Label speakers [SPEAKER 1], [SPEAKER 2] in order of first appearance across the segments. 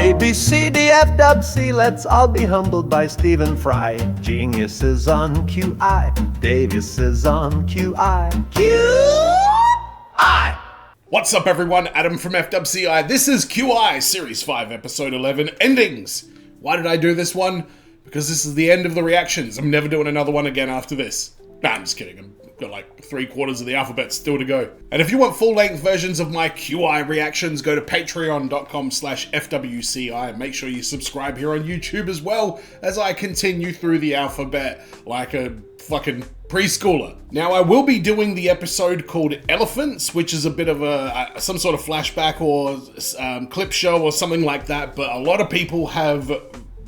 [SPEAKER 1] A, B, C, D, F, W, C, let's all be humbled by Stephen Fry. Genius is on QI, Davis is on QI. QI!
[SPEAKER 2] What's up everyone, Adam from FWCI. This is QI, Series 5, Episode 11, Endings. Why did I do this one? Because this is the end of the reactions. I'm never doing another one again after this. Nah, I'm just kidding. I've got like 3/4 of the alphabet still to go. And if you want full-length versions of my QI reactions, go to patreon.com/FWCI and make sure you subscribe here on YouTube as well as I continue through the alphabet like a fucking preschooler. Now, I will be doing the episode called Elephants, which is a bit of some sort of flashback or clip show or something like that, but a lot of people have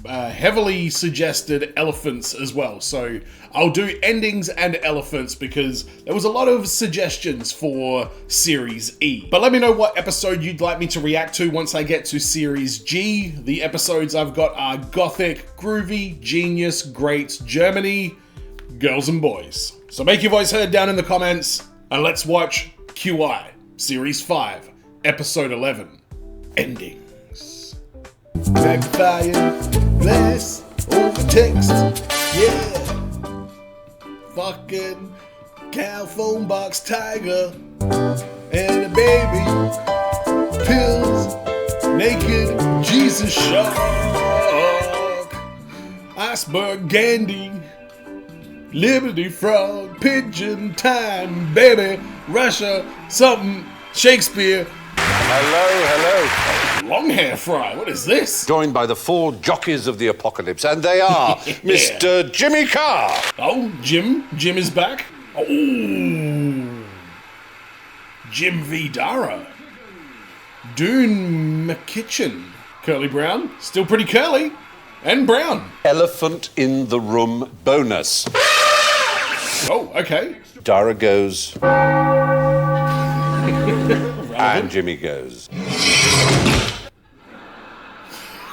[SPEAKER 2] heavily suggested elephants as well, so I'll do endings and elephants because there was a lot of suggestions for Series E. But let me know what episode you'd like me to react to once I get to Series G. The episodes I've got are Gothic, Groovy, Genius, Great, Germany, Girls and Boys. So make your voice heard down in the comments and let's watch QI, Series 5, Episode 11, Endings. Magnifier, bless, over text, yeah. Fucking cow phone box tiger and a baby, pills, naked Jesus shark, iceberg Gandhi, Liberty frog, pigeon time, baby, Russia, something, Shakespeare.
[SPEAKER 3] Hello.
[SPEAKER 2] Long hair fry, what is this?
[SPEAKER 3] Joined by the 4 jockeys of the apocalypse, and they are Mr. Jimmy Carr.
[SPEAKER 2] Oh, Jim is back. Oh, Jim V. Dara. Dune McKitchen. Curly Brown, still pretty curly. And brown.
[SPEAKER 3] Elephant in the room bonus.
[SPEAKER 2] Oh, okay.
[SPEAKER 3] Dara goes. And Jimmy goes.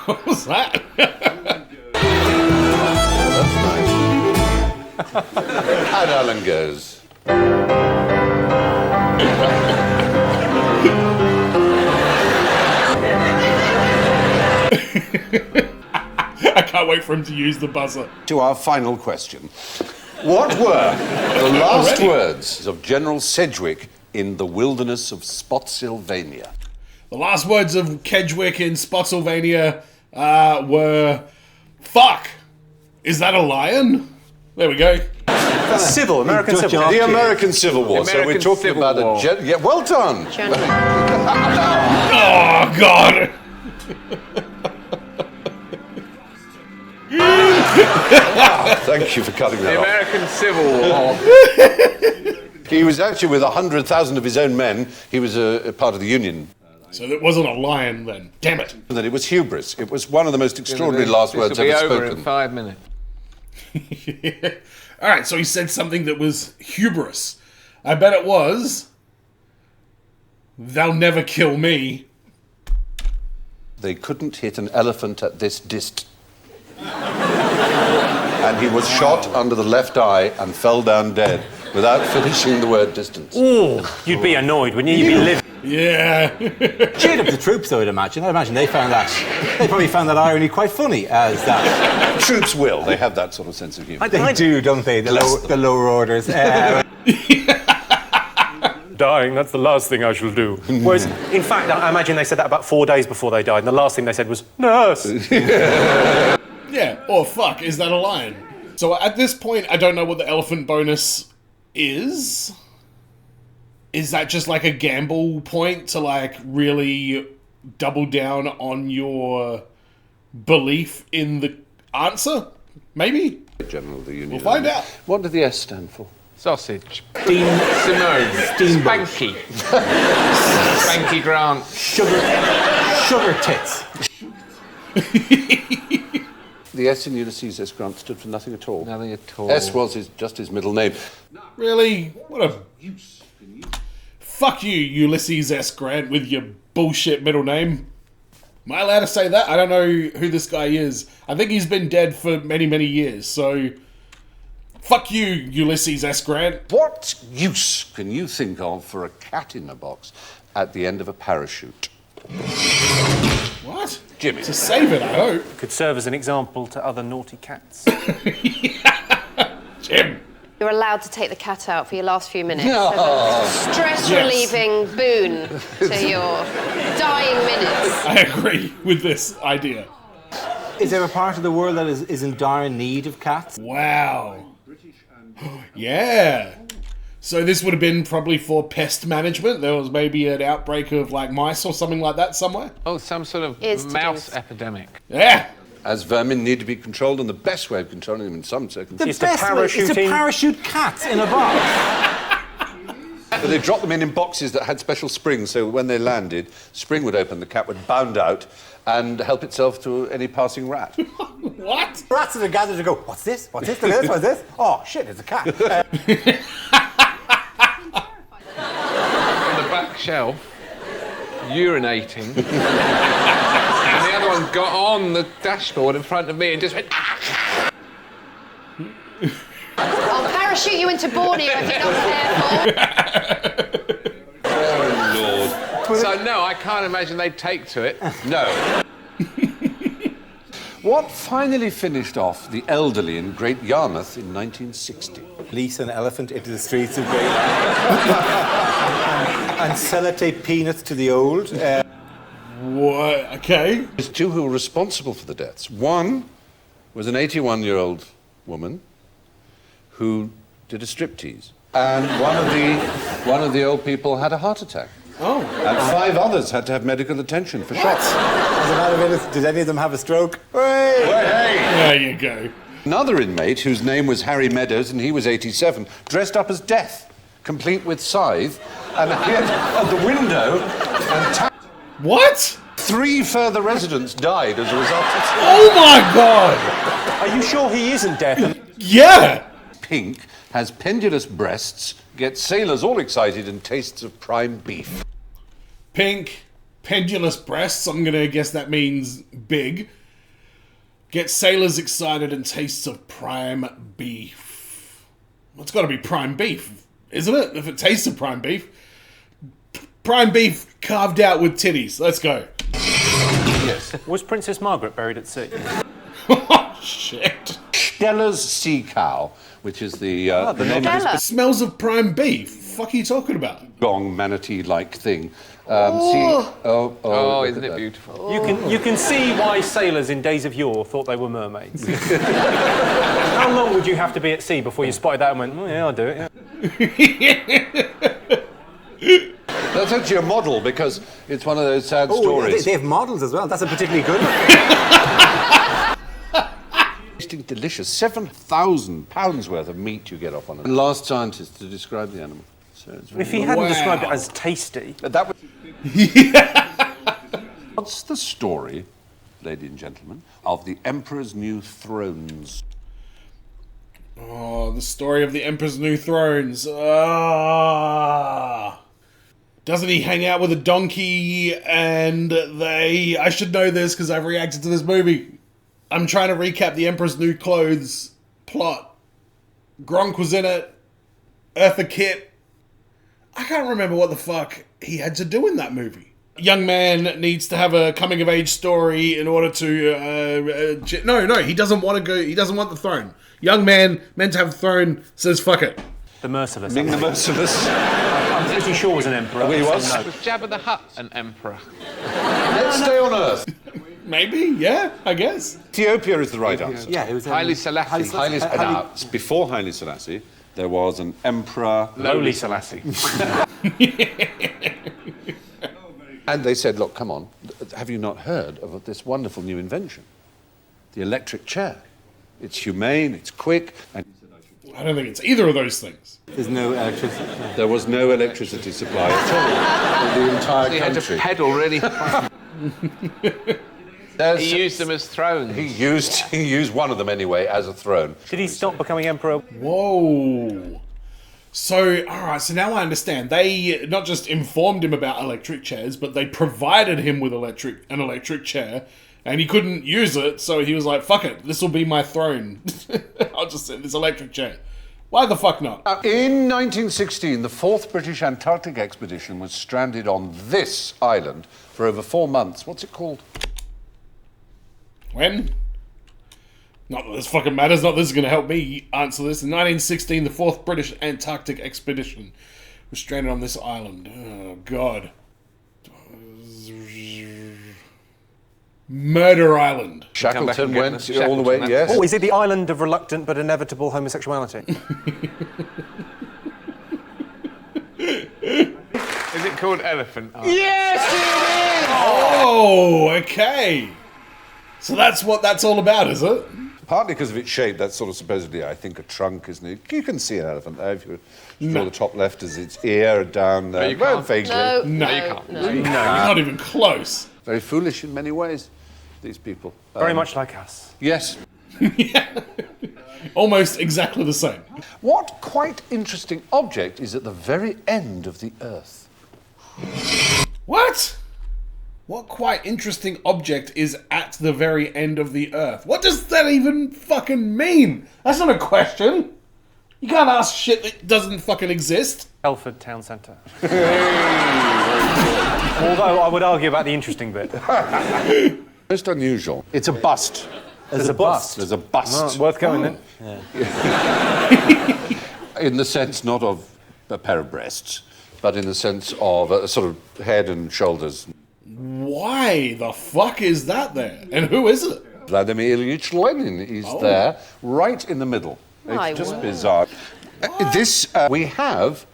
[SPEAKER 2] What was that?
[SPEAKER 3] That's nice. And Alan goes.
[SPEAKER 2] I can't wait for him to use the buzzer.
[SPEAKER 3] To our final question. What were the last words of General Sedgwick in the wilderness of Spotsylvania?
[SPEAKER 2] The last words of Kedgwick in Spotsylvania were, fuck, is that a lion? There we go.
[SPEAKER 4] American Civil War.
[SPEAKER 3] The American Civil War. So we're talking about a yeah, well done.
[SPEAKER 2] Oh, God.
[SPEAKER 3] Thank you for cutting that off.
[SPEAKER 4] American Civil War.
[SPEAKER 3] He was actually with 100,000 of his own men. He was a part of the Union.
[SPEAKER 2] So it wasn't a lion then. Damn it.
[SPEAKER 3] And then it was hubris. It was one of the most extraordinary last words ever spoken.
[SPEAKER 4] This will be over in 5 minutes.
[SPEAKER 2] Yeah. All right, so he said something that was hubris. I bet it was, they'll never kill me.
[SPEAKER 3] They couldn't hit an elephant at this dist. And he was shot under the left eye and fell down dead without finishing the word distance.
[SPEAKER 5] Ooh, you'd be annoyed, wouldn't you? You'd be livid.
[SPEAKER 2] Yeah.
[SPEAKER 5] Cheered up the troops, though, I'd imagine. I imagine they probably found that irony quite funny as that.
[SPEAKER 3] Troops will. They have that sort of sense of humour.
[SPEAKER 5] They do, don't they? The lower orders.
[SPEAKER 6] Dying, that's the last thing I shall do.
[SPEAKER 5] Whereas, in fact, I imagine they said that about 4 days before they died, and the last thing they said was, nurse.
[SPEAKER 2] Yeah, or fuck, is that a lion? So at this point, I don't know what the elephant bonus is. Is that just like a gamble point to like really double down on your belief in the answer? Maybe?
[SPEAKER 3] General of the Union.
[SPEAKER 2] We'll find out.
[SPEAKER 3] What did the S stand for?
[SPEAKER 4] Sausage.
[SPEAKER 5] Simone.
[SPEAKER 4] Spanky. Spanky Grant.
[SPEAKER 5] Sugar tits.
[SPEAKER 3] The S in Ulysses S. Grant stood for nothing at all.
[SPEAKER 4] Nothing at all.
[SPEAKER 3] S was just his middle name.
[SPEAKER 2] Really? What a... Fuck you, Ulysses S. Grant, with your bullshit middle name. Am I allowed to say that? I don't know who this guy is. I think he's been dead for many, many years, so... Fuck you, Ulysses S. Grant.
[SPEAKER 3] What use can you think of for a cat in a box at the end of a parachute?
[SPEAKER 2] What?
[SPEAKER 3] Jimmy.
[SPEAKER 2] To save it, I hope.
[SPEAKER 6] Could serve as an example to other naughty cats.
[SPEAKER 2] Jim.
[SPEAKER 7] You're allowed to take the cat out for your last few minutes. Stress-relieving boon to your dying minutes.
[SPEAKER 2] I agree with this idea.
[SPEAKER 5] Is there a part of the world that is in dire need of cats?
[SPEAKER 2] Wow. Yeah. So this would have been probably for pest management. There was maybe an outbreak of like mice or something like that somewhere.
[SPEAKER 4] Oh, some sort of
[SPEAKER 7] Ears to
[SPEAKER 4] mouse
[SPEAKER 7] do.
[SPEAKER 4] epidemic.
[SPEAKER 2] Yeah.
[SPEAKER 3] As vermin need to be controlled, and the best way of controlling them in some circumstances.
[SPEAKER 5] The best way is to parachute cats in a box.
[SPEAKER 3] But they dropped them in boxes that had special springs, so when they landed, spring would open, the cat would bound out and help itself to any passing rat.
[SPEAKER 2] What?
[SPEAKER 5] Rats that are gathered to go, what's this? What's this? Look at this, what's this? Oh, shit, it's a cat.
[SPEAKER 4] On the back shelf, urinating. And the other one got on the dashboard in front of me and just went.
[SPEAKER 7] I'll parachute you into Borneo if you're not careful.
[SPEAKER 3] Oh, Lord.
[SPEAKER 4] So, no, I can't imagine they'd take to it.
[SPEAKER 3] No. What finally finished off the elderly in Great Yarmouth in 1960?
[SPEAKER 5] Release an elephant into the streets of Great and sellotape peanuts to the old.
[SPEAKER 2] What? Okay.
[SPEAKER 3] There's two who were responsible for the deaths. One was an 81-year-old woman who did a striptease. And one of the old people had a heart attack.
[SPEAKER 2] Oh.
[SPEAKER 3] And 5 others had to have medical attention for shots.
[SPEAKER 5] As a matter of fact, did any of them have a stroke? Hey!
[SPEAKER 2] There you go.
[SPEAKER 3] Another inmate, whose name was Harry Meadows, and he was 87, dressed up as Death, complete with scythe, and appeared at the window and
[SPEAKER 2] What?
[SPEAKER 3] 3 further residents died as a result of it.
[SPEAKER 2] Oh my god!
[SPEAKER 5] Are you sure he isn't deaf?
[SPEAKER 2] Yeah!
[SPEAKER 3] Pink has pendulous breasts, gets sailors all excited, and tastes of prime beef.
[SPEAKER 2] Pink, pendulous breasts, I'm gonna guess that means big. Gets sailors excited and tastes of prime beef. Well, it's gotta be prime beef, isn't it? If it tastes of prime beef. Prime beef carved out with titties. Let's go.
[SPEAKER 3] Yes.
[SPEAKER 6] Was Princess Margaret buried at sea?
[SPEAKER 2] Oh, shit.
[SPEAKER 3] Steller's sea cow, which is the name of
[SPEAKER 7] Steller.
[SPEAKER 2] It smells of prime beef. Fuck are you talking about?
[SPEAKER 3] this gong manatee-like thing.
[SPEAKER 4] Oh, isn't it beautiful?
[SPEAKER 6] You can see why sailors in days of yore thought they were mermaids. How long would you have to be at sea before you spotted that and went, oh, yeah, I'll do it, yeah.
[SPEAKER 3] That's actually a model because it's one of those sad stories.
[SPEAKER 5] They have models as well. That's a particularly good one.
[SPEAKER 3] Tasting delicious. 7,000 pounds worth of meat you get off on it. And last scientist to describe the animal. So it's
[SPEAKER 6] If he hadn't
[SPEAKER 2] Wow.
[SPEAKER 6] described it as tasty,
[SPEAKER 3] that was. What's the story, ladies and gentlemen, of the Emperor's New Thrones?
[SPEAKER 2] Oh, the story of the Emperor's New Thrones. Ah. Doesn't he hang out with a donkey and they... I should know this because I've reacted to this movie. I'm trying to recap the Emperor's New Clothes plot. Gronk was in it. Eartha Kitt. I can't remember what the fuck he had to do in that movie. Young man needs to have a coming-of-age story in order to... No, he doesn't want to go... He doesn't want the throne. Young man, meant to have the throne, says fuck it.
[SPEAKER 6] the merciless.
[SPEAKER 3] Ming the Merciless.
[SPEAKER 6] I'm pretty sure was an emperor.
[SPEAKER 3] He was.
[SPEAKER 6] So no.
[SPEAKER 4] Was Jabba the Hutt an emperor?
[SPEAKER 3] Let's stay on Earth.
[SPEAKER 2] Maybe, yeah, I guess.
[SPEAKER 3] Ethiopia is the right answer.
[SPEAKER 5] Yeah, it was
[SPEAKER 4] Haile Selassie.
[SPEAKER 3] Before Haile Selassie, there was an emperor.
[SPEAKER 4] Lowly Selassie.
[SPEAKER 3] And they said, look, come on, have you not heard of this wonderful new invention? The electric chair. It's humane, it's quick, and
[SPEAKER 2] I don't think it's either of those things.
[SPEAKER 5] There's no electricity.
[SPEAKER 3] there was no electricity supply at all in the entire
[SPEAKER 4] He had to
[SPEAKER 3] country.
[SPEAKER 4] pedal really.
[SPEAKER 3] There's-
[SPEAKER 4] He used them as thrones.
[SPEAKER 3] He used one of them anyway as a throne.
[SPEAKER 6] Did he stop becoming emperor?
[SPEAKER 2] Whoa. So, alright, so now I understand. They not just informed him about electric chairs, but they provided him with an electric chair, and he couldn't use it, so he was like, fuck it, this will be my throne. I'll just sit in this electric chair. Why the fuck not?
[SPEAKER 3] In 1916, the 4th British Antarctic expedition was stranded on this island for over 4 months. What's it called?
[SPEAKER 2] When? Not that this fucking matters. Not that this is going to help me answer this. In 1916, the 4th British Antarctic expedition was stranded on this island. Oh, God. Murder Island.
[SPEAKER 3] Shackleton
[SPEAKER 4] and get
[SPEAKER 3] went
[SPEAKER 4] us
[SPEAKER 3] all the way,
[SPEAKER 4] Shackleton,
[SPEAKER 3] yes.
[SPEAKER 6] Oh, is it the island of reluctant but inevitable homosexuality?
[SPEAKER 4] Is it called Elephant Island?
[SPEAKER 2] Oh, okay. So that's what that's all about, is it?
[SPEAKER 3] Partly because of its shape, that's sort of supposedly, I think, a trunk, isn't it? You can see an elephant there if you draw the top left as its ear down there.
[SPEAKER 4] you
[SPEAKER 3] Well,
[SPEAKER 4] can't.
[SPEAKER 3] vaguely.
[SPEAKER 7] No,
[SPEAKER 4] you can't.
[SPEAKER 7] no.
[SPEAKER 2] You're not even close.
[SPEAKER 3] Very foolish in many ways, these people.
[SPEAKER 6] Very much like us.
[SPEAKER 3] Yes.
[SPEAKER 2] Almost exactly the same.
[SPEAKER 3] What quite interesting object is at the very end of the Earth?
[SPEAKER 2] What? What quite interesting object is at the very end of the Earth? What does that even fucking mean? That's not a question. You can't ask shit that doesn't fucking exist.
[SPEAKER 6] Telford Town Centre. Although I would argue about the interesting bit.
[SPEAKER 3] Most unusual.
[SPEAKER 5] It's a bust.
[SPEAKER 6] There's a bust.
[SPEAKER 3] There's a bust.
[SPEAKER 6] Worth going then.
[SPEAKER 3] In the sense not of a pair of breasts, but in the sense of a sort of head and shoulders.
[SPEAKER 2] Why the fuck is that there? And who is it?
[SPEAKER 3] Vladimir Ilyich Lenin is there, right in the middle.
[SPEAKER 7] My
[SPEAKER 3] It's just
[SPEAKER 7] word.
[SPEAKER 3] bizarre. We have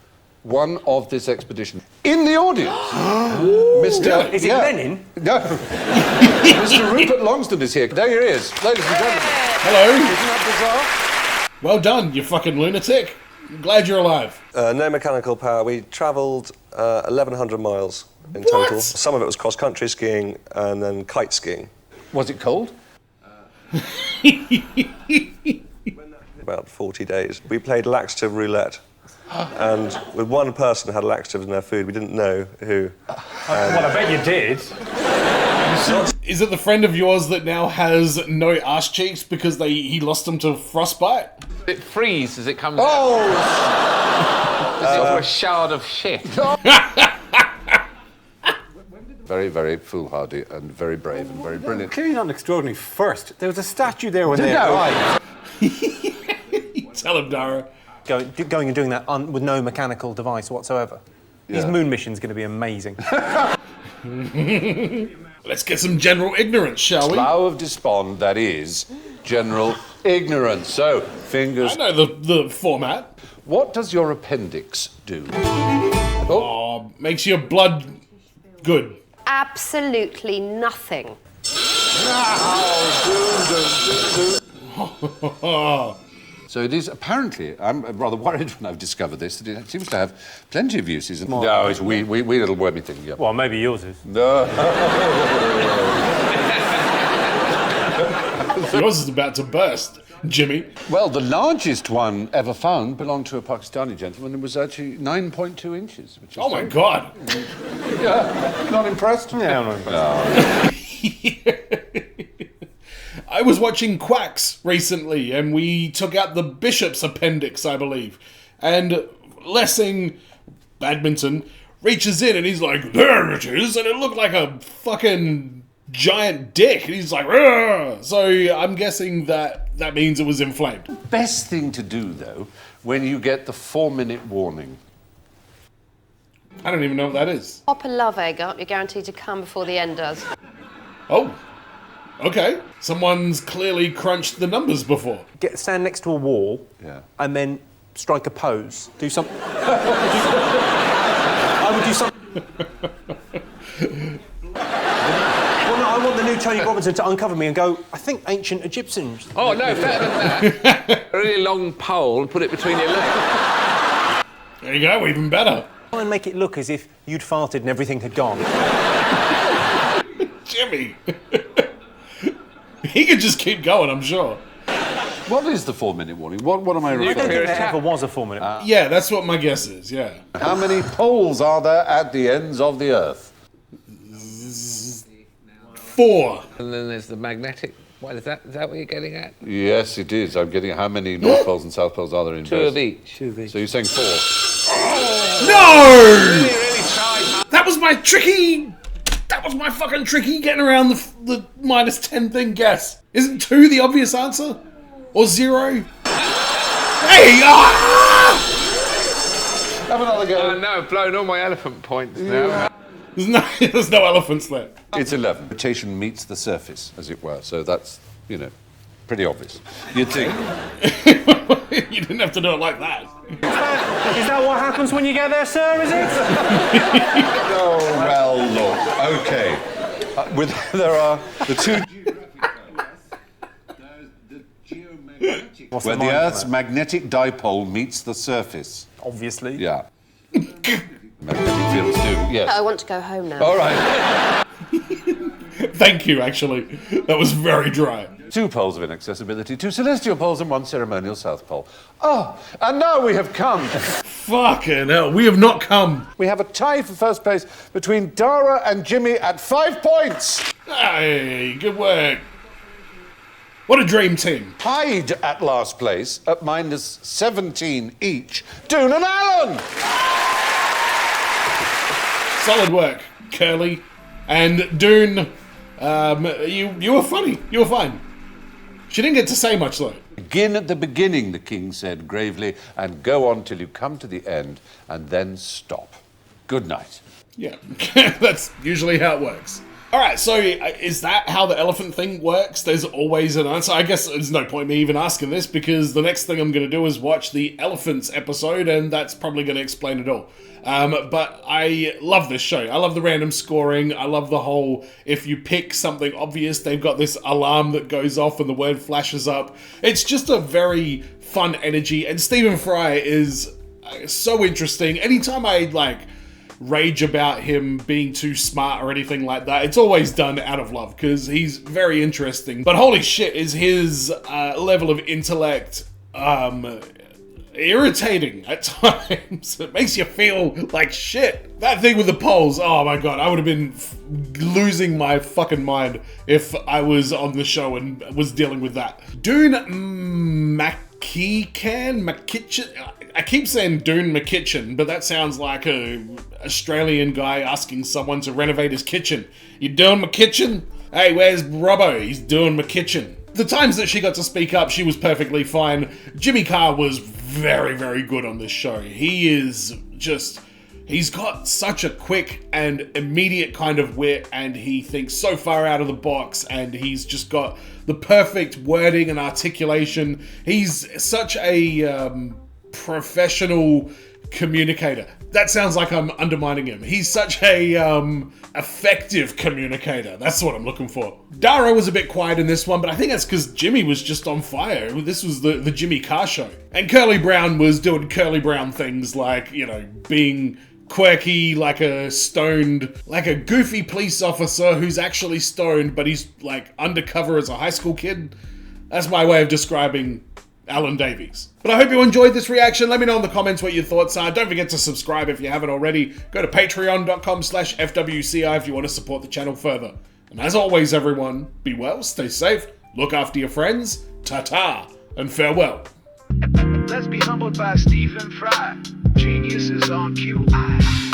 [SPEAKER 3] one of this expedition in the audience. Mr.
[SPEAKER 6] Is it Lenin?
[SPEAKER 3] No. Mr. Rupert Longston is here. There he is, ladies and gentlemen.
[SPEAKER 2] Hello.
[SPEAKER 3] Isn't that bizarre?
[SPEAKER 2] Well done, you fucking lunatic. I'm glad you're alive.
[SPEAKER 8] No mechanical power. We travelled 1,100 miles in total. Some of it was cross-country skiing and then kite skiing.
[SPEAKER 3] Was it cold?
[SPEAKER 8] About 40 days. We played laxative roulette. And with one person who had laxatives in their food, we didn't know who.
[SPEAKER 6] Well, I bet you did.
[SPEAKER 2] Is it the friend of yours that now has no arse cheeks because he lost them to frostbite?
[SPEAKER 4] It freezes as it comes out. As if it were a shard of shit.
[SPEAKER 3] Very, very foolhardy and very brave and very brilliant.
[SPEAKER 5] Clearly not an extraordinary first. There was a statue there when they
[SPEAKER 3] No.
[SPEAKER 5] arrived.
[SPEAKER 2] Tell him, Dara.
[SPEAKER 6] Going and doing that with no mechanical device whatsoever. His
[SPEAKER 3] Yeah.
[SPEAKER 6] moon mission's going to be amazing.
[SPEAKER 2] Let's get some general ignorance, shall we?
[SPEAKER 3] Slough of despond, that is general ignorance. So,
[SPEAKER 2] I
[SPEAKER 3] fingers.
[SPEAKER 2] know the format.
[SPEAKER 3] What does your appendix do?
[SPEAKER 2] Makes your blood good.
[SPEAKER 7] Absolutely nothing.
[SPEAKER 3] So it is apparently, I'm rather worried when I've discovered this, that it seems to have plenty of uses. No, it's wee little wormy thing, yeah.
[SPEAKER 6] Well, maybe yours is.
[SPEAKER 3] No.
[SPEAKER 2] Yours is about to burst, Jimmy.
[SPEAKER 3] Well, the largest one ever found belonged to a Pakistani gentleman and was actually 9.2 inches. Which is
[SPEAKER 2] Oh my God.
[SPEAKER 3] Yeah, not impressed?
[SPEAKER 6] Yeah, I'm not impressed.
[SPEAKER 2] I was watching Quacks recently, and we took out the Bishop's Appendix, I believe. And Lessing, badminton, reaches in and he's like, there it is, and it looked like a fucking giant dick. And he's like, "Rrr." So I'm guessing that means it was inflamed.
[SPEAKER 3] Best thing to do, though, when you get the 4-minute warning.
[SPEAKER 2] I don't even know what that is.
[SPEAKER 7] Pop a love egg up, you're guaranteed to come before the end does.
[SPEAKER 2] Oh, okay. Someone's clearly crunched the numbers before.
[SPEAKER 6] Stand next to a wall and then strike a pose. Do something. I would do something. Well, no, I want the new Tony Robinson to uncover me and go, I think ancient Egyptians.
[SPEAKER 4] Oh, no, better than that. A really long pole and put it between your legs.
[SPEAKER 2] There you go, even better.
[SPEAKER 6] Try and make it look as if you'd farted and everything had gone.
[SPEAKER 2] Jimmy. He could just keep going, I'm sure.
[SPEAKER 3] What is the 4-minute warning? What am I
[SPEAKER 6] I don't
[SPEAKER 3] referring
[SPEAKER 6] think
[SPEAKER 3] to?
[SPEAKER 6] there ever was a 4-minute.
[SPEAKER 2] Yeah, that's what my guess is, yeah.
[SPEAKER 3] How many poles are there at the ends of the Earth?
[SPEAKER 2] 4.
[SPEAKER 4] And then there's the magnetic. What is that? Is that what you're getting at?
[SPEAKER 3] Yes, it is. I'm getting how many North Poles and South Poles are there in
[SPEAKER 4] 2
[SPEAKER 3] both?
[SPEAKER 4] of each.
[SPEAKER 3] So you're saying 4?
[SPEAKER 2] No!
[SPEAKER 4] Really tried.
[SPEAKER 2] That was my tricky... That was my fucking tricky getting around the minus 10 thing guess. Isn't 2 the obvious answer? Or 0? Hey!
[SPEAKER 3] Have another go.
[SPEAKER 4] No, I've blown all my elephant points now.
[SPEAKER 2] There's no elephants there.
[SPEAKER 3] It's 11. Rotation meets the surface, as it were. So that's, pretty obvious. You'd think.
[SPEAKER 2] You didn't have to do it like that.
[SPEAKER 6] Is that what happens when you get there, sir, is it?
[SPEAKER 3] Oh, well, look. Okay. There are the two... Where the Earth's magnetic dipole meets the surface.
[SPEAKER 6] Obviously.
[SPEAKER 3] Yeah. Magnetic fields do, yes.
[SPEAKER 7] I want to go home now.
[SPEAKER 3] All right.
[SPEAKER 2] Thank you, actually. That was very dry.
[SPEAKER 3] 2 poles of inaccessibility, 2 celestial poles, and 1 ceremonial south pole. Oh, and now we have come.
[SPEAKER 2] Fucking hell, we have not come.
[SPEAKER 3] We have a tie for first place between Dara and Jimmy at 5 points.
[SPEAKER 2] Hey, good work. What a dream team.
[SPEAKER 3] Tied at last place at minus 17 each, Dune and Alan.
[SPEAKER 2] Solid work, Curly. And Dune, you were funny. You were fine. She didn't get to say much, though.
[SPEAKER 3] Begin at the beginning, the king said gravely, and go on till you come to the end, and then stop. Good night.
[SPEAKER 2] Yeah, that's usually how it works. All right, so is that how the elephant thing works? There's always an answer. I guess there's no point me even asking this because the next thing I'm going to do is watch the elephants episode, and that's probably going to explain it all. But I love this show. I love the random scoring. I love the whole, if you pick something obvious, they've got this alarm that goes off and the word flashes up. It's just a very fun energy, and Stephen Fry is so interesting. Anytime I, rage about him being too smart or anything like that, it's always done out of love because he's very interesting. But holy shit, is his level of intellect irritating at times. It makes you feel like shit. That thing with the poles, oh my god, I would have been losing my fucking mind if I was on the show and was dealing with that. Dune McKitchen. I keep saying Dune McKitchen, but that sounds like a Australian guy asking someone to renovate his kitchen. You doing my kitchen? Hey, where's Robbo? He's doing my kitchen. The times that she got to speak up, she was perfectly fine. Jimmy Carr was very, very good on this show. He is just... He's got such a quick and immediate kind of wit, and he thinks so far out of the box, and he's just got the perfect wording and articulation. He's such a professional communicator. That sounds like I'm undermining him. He's such a effective communicator. That's what I'm looking for. Dara was a bit quiet in this one, but I think that's because Jimmy was just on fire. This was the Jimmy Carr show. And Curly Brown was doing Curly Brown things like, being quirky, like a goofy police officer who's actually stoned, but he's undercover as a high school kid. That's my way of describing Alan Davies. But I hope you enjoyed this reaction. Let me know in the comments what your thoughts are. Don't forget to subscribe if you haven't already. Go to patreon.com/FWCI if you want to support the channel further. And as always, everyone, be well, stay safe, look after your friends, ta-ta, and farewell.
[SPEAKER 9] Let's be humbled by Stephen Fry. Geniuses on QI.